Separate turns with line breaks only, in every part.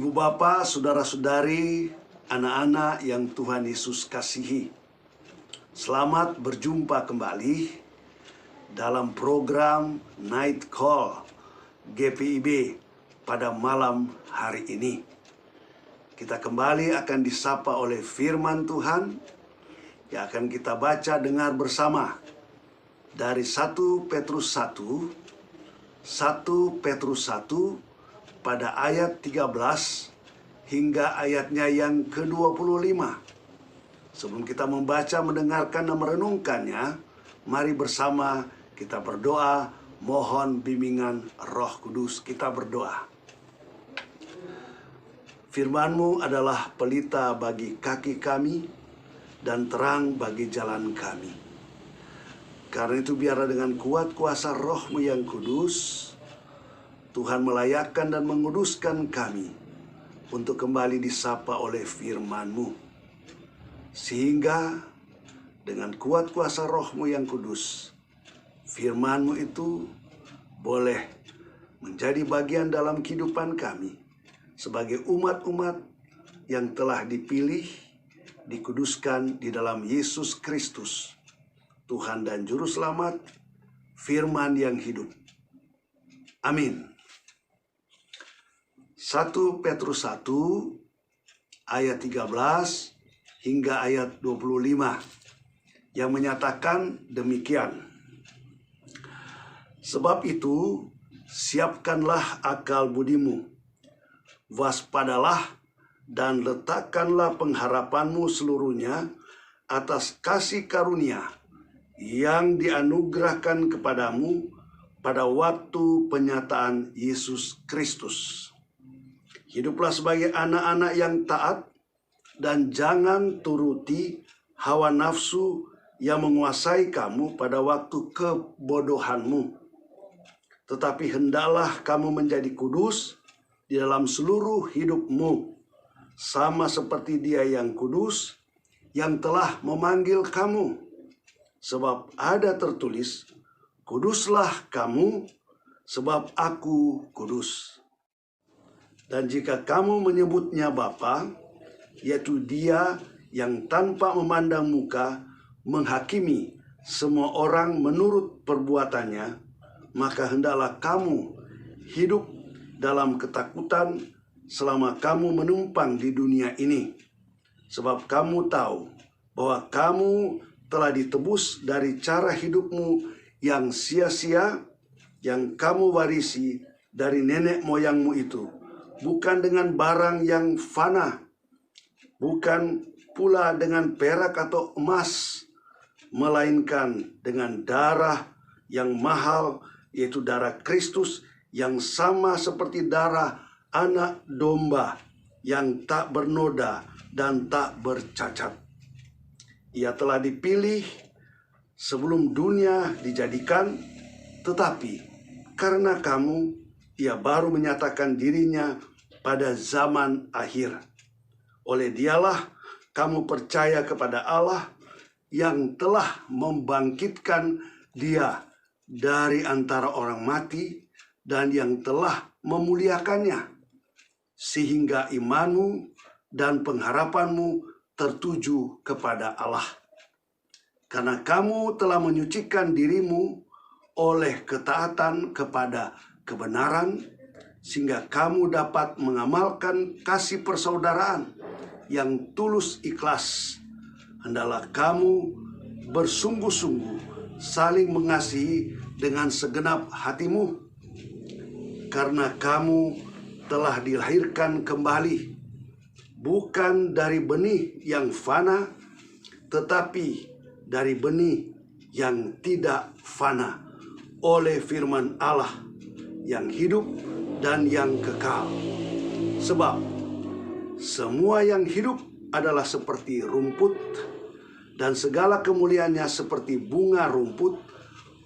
Ibu bapak, saudara-saudari, anak-anak yang Tuhan Yesus kasihi, selamat berjumpa kembali dalam program Night Call GPIB pada malam hari ini. Kita kembali akan disapa oleh firman Tuhan yang akan kita baca dengar bersama dari 1 Petrus 1 pada ayat 13 hingga ayatnya yang ke-25. Sebelum kita membaca, mendengarkan, dan merenungkannya, mari bersama kita berdoa, mohon bimbingan Roh Kudus. Kita berdoa. Firman-Mu adalah pelita bagi kaki kami dan terang bagi jalan kami. Karena itu biarlah dengan kuat kuasa Roh-Mu yang kudus, Tuhan melayakkan dan menguduskan kami untuk kembali disapa oleh firman-Mu. Sehingga dengan kuat kuasa Roh-Mu yang kudus, firman-Mu itu boleh menjadi bagian dalam kehidupan kami sebagai umat-umat yang telah dipilih, dikuduskan di dalam Yesus Kristus, Tuhan dan Juru Selamat, firman yang hidup. Amin. 1 Petrus 1 ayat 13 hingga ayat 25 yang menyatakan demikian. Sebab itu, siapkanlah akal budimu, waspadalah dan letakkanlah pengharapanmu seluruhnya atas kasih karunia yang dianugerahkan kepadamu pada waktu penyataan Yesus Kristus. Hiduplah sebagai anak-anak yang taat dan jangan turuti hawa nafsu yang menguasai kamu pada waktu kebodohanmu. Tetapi hendaklah kamu menjadi kudus di dalam seluruh hidupmu, sama seperti Dia yang kudus yang telah memanggil kamu. Sebab ada tertulis, kuduslah kamu sebab aku kudus. Dan jika kamu menyebutnya Bapa, yaitu Dia yang tanpa memandang muka menghakimi semua orang menurut perbuatannya, maka hendaklah kamu hidup dalam ketakutan selama kamu menumpang di dunia ini. Sebab kamu tahu bahwa kamu telah ditebus dari cara hidupmu yang sia-sia yang kamu warisi dari nenek moyangmu itu, bukan dengan barang yang fana, bukan pula dengan perak atau emas, melainkan dengan darah yang mahal, yaitu darah Kristus yang sama seperti darah anak domba yang tak bernoda dan tak bercacat. Ia telah dipilih sebelum dunia dijadikan, tetapi karena kamu, Ia baru menyatakan dirinya pada zaman akhir. Oleh Dialah kamu percaya kepada Allah yang telah membangkitkan Dia dari antara orang mati dan yang telah memuliakannya, sehingga imanmu dan pengharapanmu tertuju kepada Allah. Karena kamu telah menyucikan dirimu oleh ketaatan kepada kebenaran, sehingga kamu dapat mengamalkan kasih persaudaraan yang tulus ikhlas. Hendaklah kamu bersungguh-sungguh saling mengasihi dengan segenap hatimu, karena kamu telah dilahirkan kembali, bukan dari benih yang fana, tetapi dari benih yang tidak fana, oleh firman Allah yang hidup dan yang kekal. Sebab semua yang hidup adalah seperti rumput, dan segala kemuliaannya seperti bunga rumput.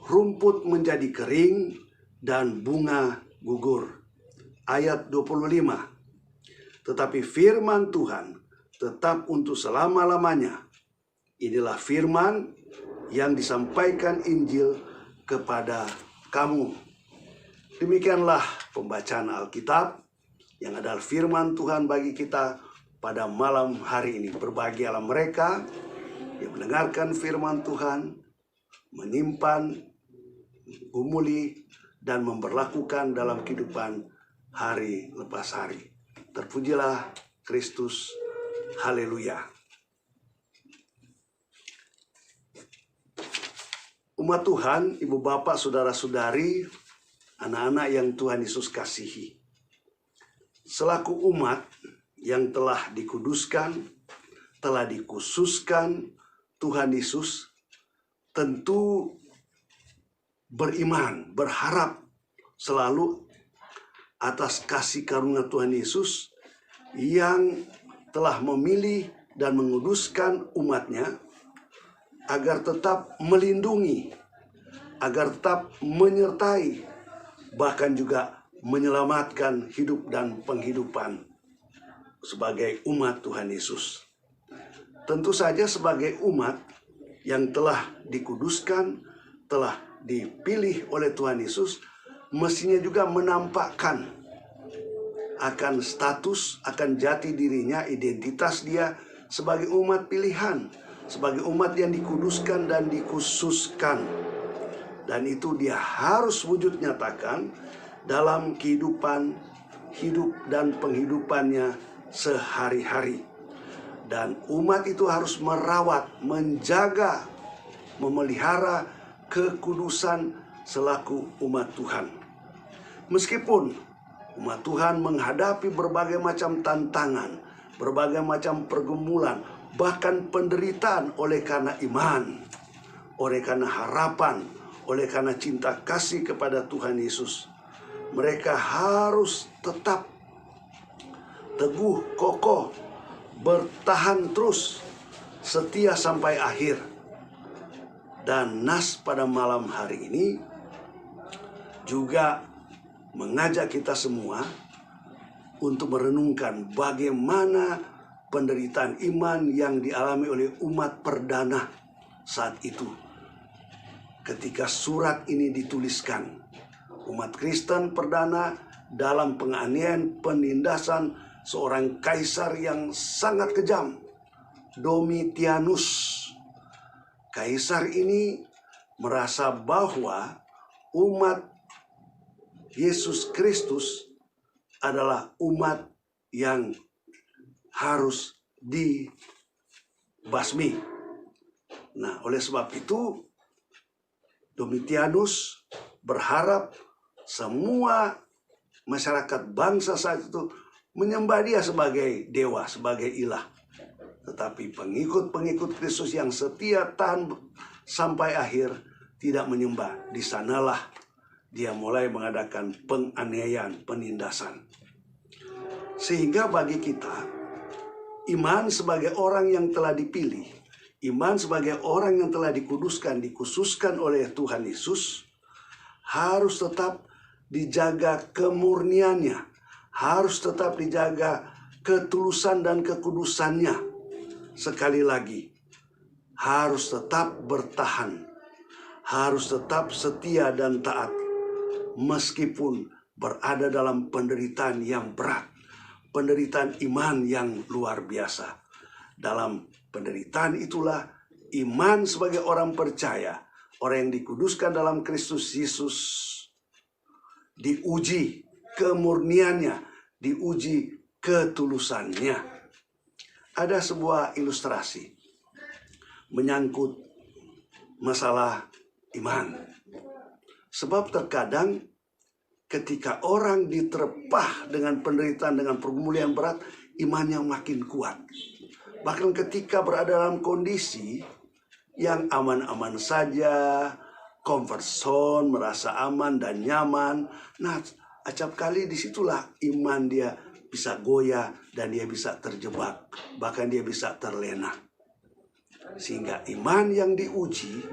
Rumput menjadi kering dan bunga gugur. Ayat 25. Tetapi firman Tuhan tetap untuk selama-lamanya. Inilah firman yang disampaikan Injil kepada kamu. Demikianlah pembacaan Alkitab yang adalah firman Tuhan bagi kita pada malam hari ini. Berbahagialah mereka yang mendengarkan firman Tuhan, menyimpan, umuli, dan memberlakukan dalam kehidupan hari lepas hari. Terpujilah Kristus. Haleluya. Umat Tuhan, ibu bapak, saudara-saudari, anak-anak yang Tuhan Yesus kasihi. Selaku umat yang telah dikuduskan, telah dikhususkan Tuhan Yesus, tentu beriman, berharap selalu atas kasih karunia Tuhan Yesus yang telah memilih dan menguduskan umatnya agar tetap melindungi, agar tetap menyertai, bahkan juga menyelamatkan hidup dan penghidupan sebagai umat Tuhan Yesus. Tentu saja sebagai umat yang telah dikuduskan, telah dipilih oleh Tuhan Yesus, mestinya juga menampakkan akan status, akan jati dirinya, identitas dia sebagai umat pilihan, sebagai umat yang dikuduskan dan dikhususkan. Dan itu dia harus wujud nyatakan dalam kehidupan, hidup dan penghidupannya sehari-hari. Dan umat itu harus merawat, menjaga, memelihara kekudusan selaku umat Tuhan. Meskipun umat Tuhan menghadapi berbagai macam tantangan, berbagai macam pergumulan, bahkan penderitaan oleh karena iman, oleh karena harapan, oleh karena cinta kasih kepada Tuhan Yesus. Mereka harus tetap teguh, kokoh, bertahan terus, setia sampai akhir. Dan nas pada malam hari ini juga mengajak kita semua untuk merenungkan bagaimana penderitaan iman yang dialami oleh umat perdana saat itu. Ketika surat ini dituliskan, umat Kristen perdana dalam penganiayaan, penindasan seorang kaisar yang sangat kejam, Domitianus. Kaisar ini merasa bahwa umat Yesus Kristus adalah umat yang harus dibasmi. Nah, oleh sebab itu Domitianus berharap semua masyarakat bangsa saat itu menyembah dia sebagai dewa, sebagai ilah. Tetapi pengikut-pengikut Kristus yang setia tahan sampai akhir tidak menyembah. Di sanalah dia mulai mengadakan penganiayaan, penindasan. Sehingga bagi kita, iman sebagai orang yang telah dipilih, iman sebagai orang yang telah dikuduskan, dikhususkan oleh Tuhan Yesus, harus tetap dijaga kemurniannya, harus tetap dijaga ketulusan dan kekudusannya. Sekali lagi, harus tetap bertahan, harus tetap setia dan taat, meskipun berada dalam penderitaan yang berat, penderitaan iman yang luar biasa. Dalam penderitaan itulah iman sebagai orang percaya, orang yang dikuduskan dalam Kristus Yesus, diuji kemurniannya, diuji ketulusannya. Ada sebuah ilustrasi menyangkut masalah iman. Sebab terkadang ketika orang diterpah dengan penderitaan, dengan pergumulan berat, imannya makin kuat. Bahkan ketika berada dalam kondisi yang aman-aman saja, comfort zone, merasa aman dan nyaman. Nah, acap kali disitulah iman dia bisa goyah dan dia bisa terjebak. Bahkan dia bisa terlena. Sehingga iman yang diuji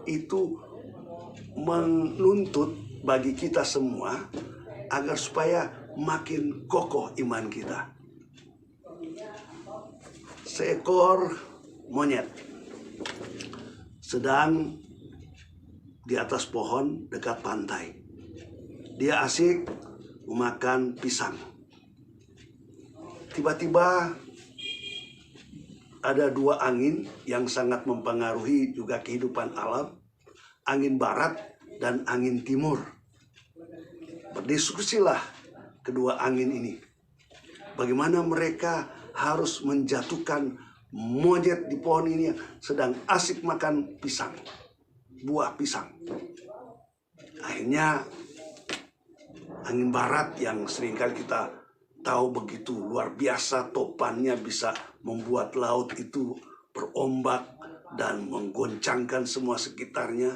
itu menuntut bagi kita semua agar supaya makin kokoh iman kita. Seekor monyet sedang di atas pohon dekat pantai. Dia asik memakan pisang. tiba-tiba ada dua angin yang sangat mempengaruhi juga kehidupan alam, angin barat dan angin timur. Berdiskusilah kedua angin ini, bagaimana mereka harus menjatuhkan monyet di pohon ini yang sedang asik makan pisang, buah pisang. Akhirnya angin barat yang seringkali kita tahu begitu luar biasa topannya, bisa membuat laut itu berombak dan menggoncangkan semua sekitarnya.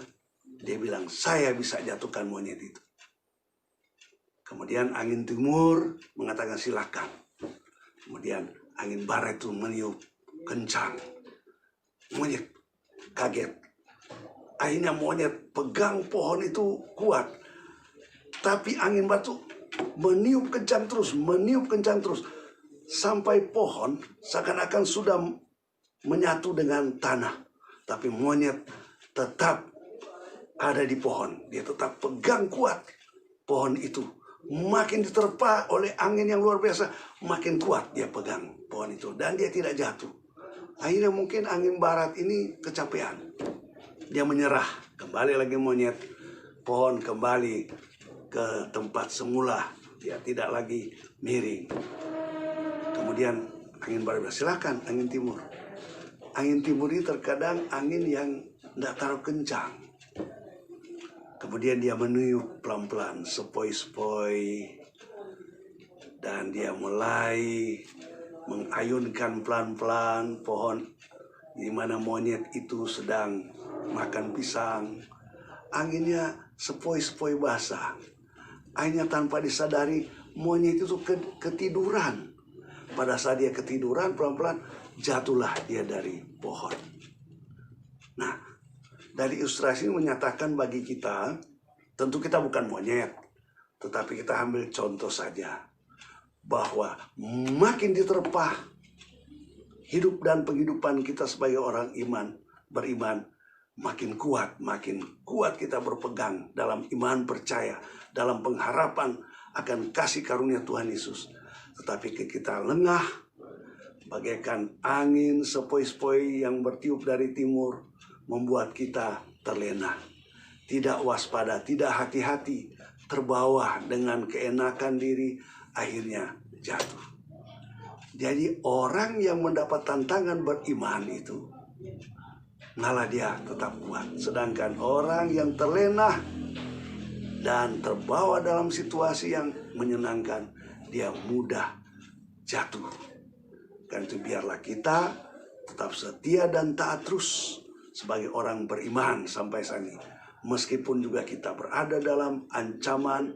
Dia bilang, saya bisa jatuhkan monyet itu. Kemudian angin timur mengatakan silakan. Kemudian angin barat itu meniup kencang. Monyet kaget. Akhirnya monyet pegang pohon itu kuat. Tapi angin batu meniup kencang terus. Sampai pohon seakan-akan sudah menyatu dengan tanah. Tapi monyet tetap ada di pohon. Dia tetap pegang kuat pohon itu. Makin diterpa oleh angin yang luar biasa, makin kuat dia pegang pohon itu. Dan dia tidak jatuh. Akhirnya mungkin angin barat ini kecapean. Dia menyerah. Kembali lagi monyet. Pohon kembali ke tempat semula. Dia tidak lagi miring. Kemudian angin barat bilang, silakan angin timur. Angin timur ini terkadang angin yang tidak terlalu kencang. Kemudian dia meniup pelan-pelan, sepoi-sepoi. Dan dia mulai mengayunkan pelan-pelan pohon di mana monyet itu sedang makan pisang. Anginnya sepoi-sepoi basah. Akhirnya tanpa disadari monyet itu ketiduran. Pada saat dia ketiduran, pelan-pelan jatuhlah dia dari pohon. Nah, dari ilustrasi ini menyatakan bagi kita, tentu kita bukan monyet, tetapi kita ambil contoh saja, bahwa makin diterpa hidup dan penghidupan kita sebagai orang beriman, makin kuat kita berpegang dalam iman percaya, dalam pengharapan akan kasih karunia Tuhan Yesus. Tetapi kita lengah, bagaikan angin sepoi-sepoi yang bertiup dari timur, membuat kita terlena, tidak waspada, tidak hati-hati, terbawa dengan keenakan diri, akhirnya jatuh. Jadi orang yang mendapat tantangan beriman itu, malah dia tetap kuat. Sedangkan orang yang terlena dan terbawa dalam situasi yang menyenangkan, dia mudah jatuh. Karena itu biarlah kita tetap setia dan taat terus sebagai orang beriman sampai saat ini. Meskipun juga kita berada dalam ancaman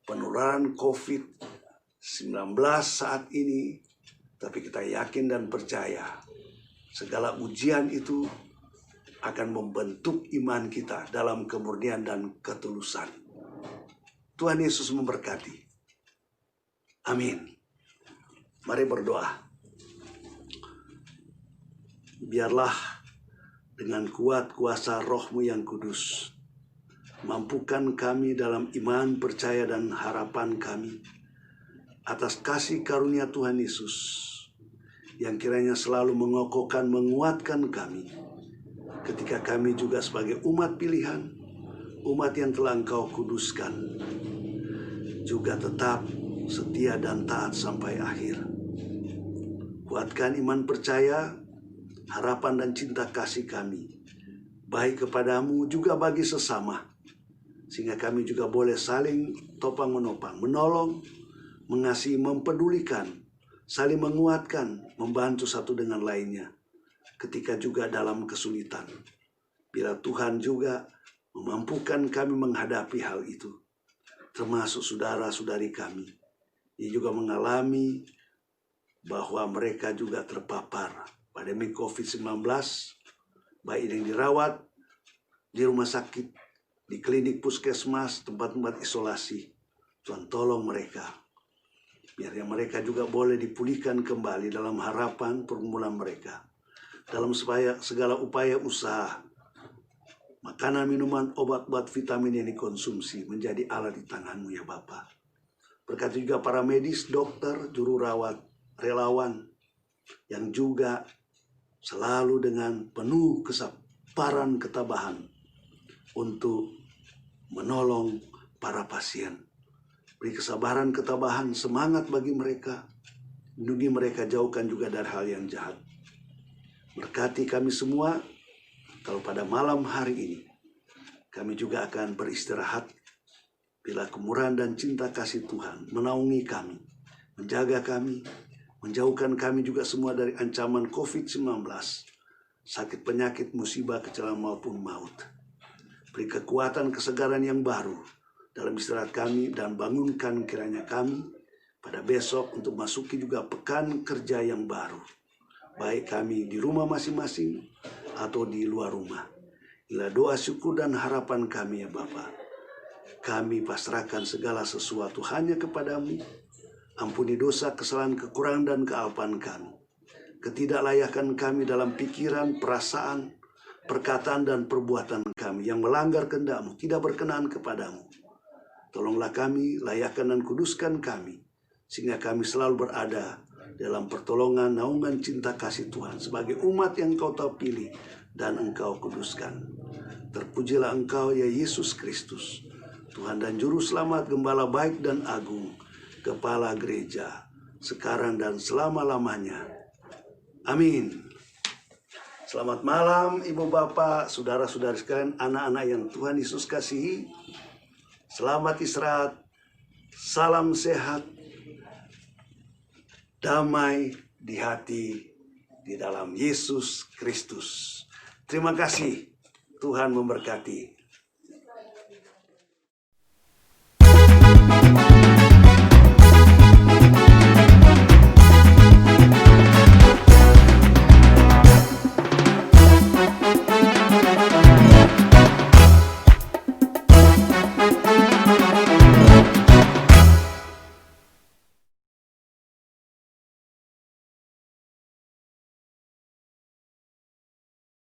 penularan COVID-19 saat ini, tapi kita yakin dan percaya segala ujian itu akan membentuk iman kita dalam kemurnian dan ketulusan. Tuhan Yesus memberkati. Amin. Mari berdoa. Biarlah dengan kuat kuasa Roh-Mu yang kudus, mampukan kami dalam iman, percaya, dan harapan kami atas kasih karunia Tuhan Yesus yang kiranya selalu mengokohkan, menguatkan kami ketika kami juga sebagai umat pilihan, umat yang telah Engkau kuduskan, juga tetap setia dan taat sampai akhir. Kuatkan iman percaya, harapan dan cinta kasih kami, baik kepadamu juga bagi sesama, sehingga kami juga boleh saling topang menopang, menolong, mengasihi, mempedulikan, saling menguatkan, membantu satu dengan lainnya, ketika juga dalam kesulitan. Bila Tuhan juga memampukan kami menghadapi hal itu, termasuk saudara-saudari kami, yang juga mengalami bahwa mereka juga terpapar pandemi COVID-19, baik yang dirawat di rumah sakit, di klinik puskesmas, tempat-tempat isolasi. Tuhan tolong mereka, biar yang mereka juga boleh dipulihkan kembali dalam harapan pergumulan mereka. Dalam segala upaya usaha, makanan, minuman, obat-obat, vitamin yang dikonsumsi menjadi alat di tangan-Mu ya Bapa. Berkati juga para medis, dokter, juru rawat, relawan yang juga selalu dengan penuh kesabaran ketabahan untuk menolong para pasien. Beri kesabaran ketabahan, semangat bagi mereka. Lindungi mereka, jauhkan juga dari hal yang jahat. Berkati kami semua, kalau pada malam hari ini kami juga akan beristirahat bila kemurahan dan cinta kasih Tuhan menaungi kami, menjaga kami, menjauhkan kami juga semua dari ancaman COVID-19, sakit penyakit, musibah, kecelakaan maupun maut. Beri kekuatan, kesegaran yang baru dalam istirahat kami, dan bangunkan kiranya kami pada besok untuk masuki juga pekan kerja yang baru. Baik kami di rumah masing-masing atau di luar rumah. Inilah doa syukur dan harapan kami ya Bapa. Kami pasrahkan segala sesuatu hanya kepadamu. Ampuni dosa, kesalahan, kekurangan, dan kealpaan kami. Ketidaklayakan kami dalam pikiran, perasaan, perkataan, dan perbuatan kami yang melanggar kehendak-Mu, tidak berkenan kepadamu. Tolonglah kami, layakkan dan kuduskan kami, sehingga kami selalu berada dalam pertolongan, naungan, cinta kasih Tuhan sebagai umat yang Engkau tahu pilih dan Engkau kuduskan. Terpujilah Engkau ya Yesus Kristus, Tuhan dan Juru Selamat, Gembala baik dan agung, Kepala Gereja, sekarang dan selama-lamanya. Amin. Selamat malam Ibu Bapak, saudara-saudari sekalian, anak-anak yang Tuhan Yesus kasihi. Selamat istirahat, salam sehat, damai di hati di dalam Yesus Kristus. Terima kasih, Tuhan memberkati.